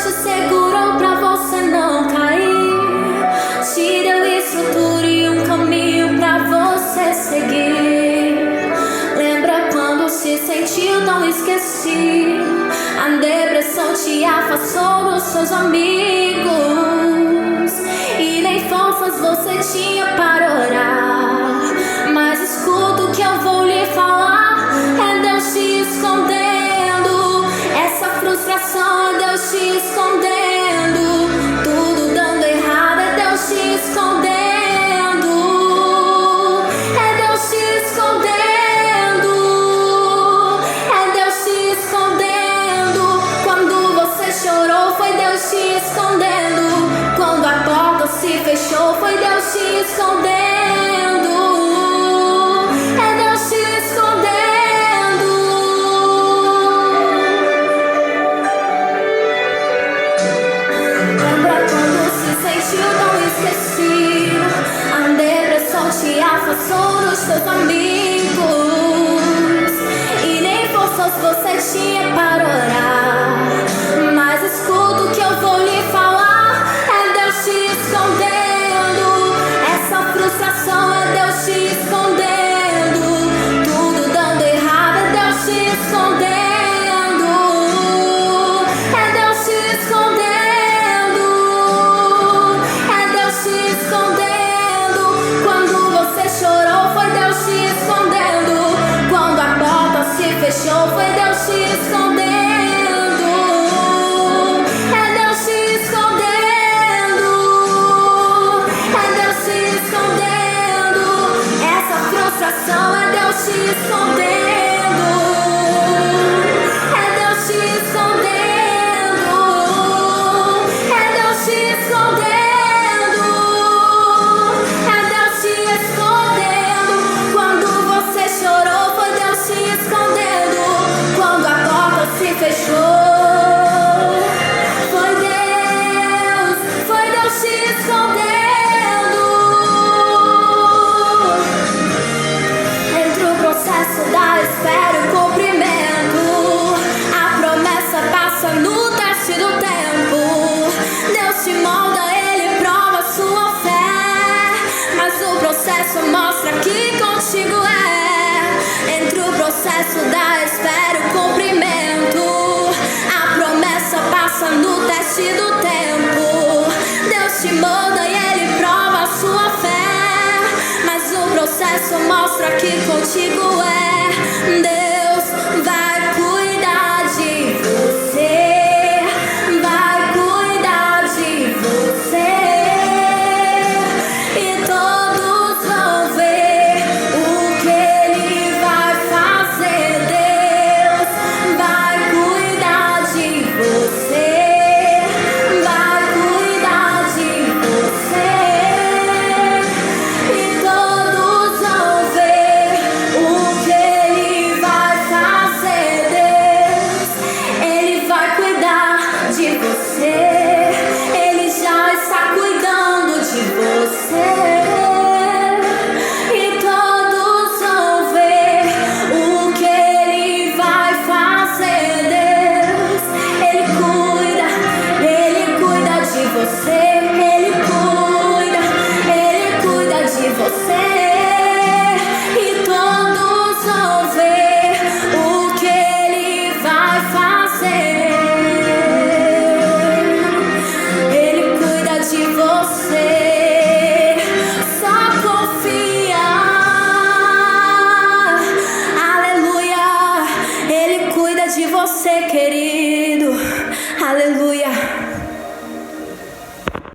Deus te segurou pra você não cair, te deu estrutura e um caminho pra você seguir. Lembra quando se sentiu tão esquecido? A depressão te afastou dos seus amigos e nem forças você tinha para orar. Mas escuta o que eu vou lhe falar, é Deus te escondendo. Essa frustração é Deus te escondendo. Tudo dando errado é Deus te escondendo. É Deus te escondendo. É Deus te escondendo. Quando você chorou foi Deus te escondendo. Quando a porta se fechou foi Deus te escondendo. Te afastou dos seus amigos e nem forças você tinha para orar. Mas escuta o que eu vou lhe falar, é Deus te escondendo. Essa frustração é Deus te escondendo. Tudo dando errado é Deus te escondendo. É Deus te escondendo. É Deus te escondendo. Chorou foi Deus te escondendo. Quando a porta se fechou foi Deus te escondendo. É Deus te escondendo. É Deus te escondendo. Essa frustração é Deus te escondendo. É Deus te escondendo. É Deus te escondendo. Fechou, foi Deus te escondendo. Entre o processo da espera e o cumprimento, a promessa passa no teste do tempo. Deus te molda, Ele prova a sua fé, mas o processo mostra que contigo é. Entre o processo da espera e o cumprimento, passa no teste do tempo. Deus te molda e Ele prova a sua fé, mas o processo mostra que contigo é. Deus vai cuidar de você, vai cuidar de você, e todos vão ver o que Ele vai fazer. Deus vai cuidar de você. Querido, aleluia.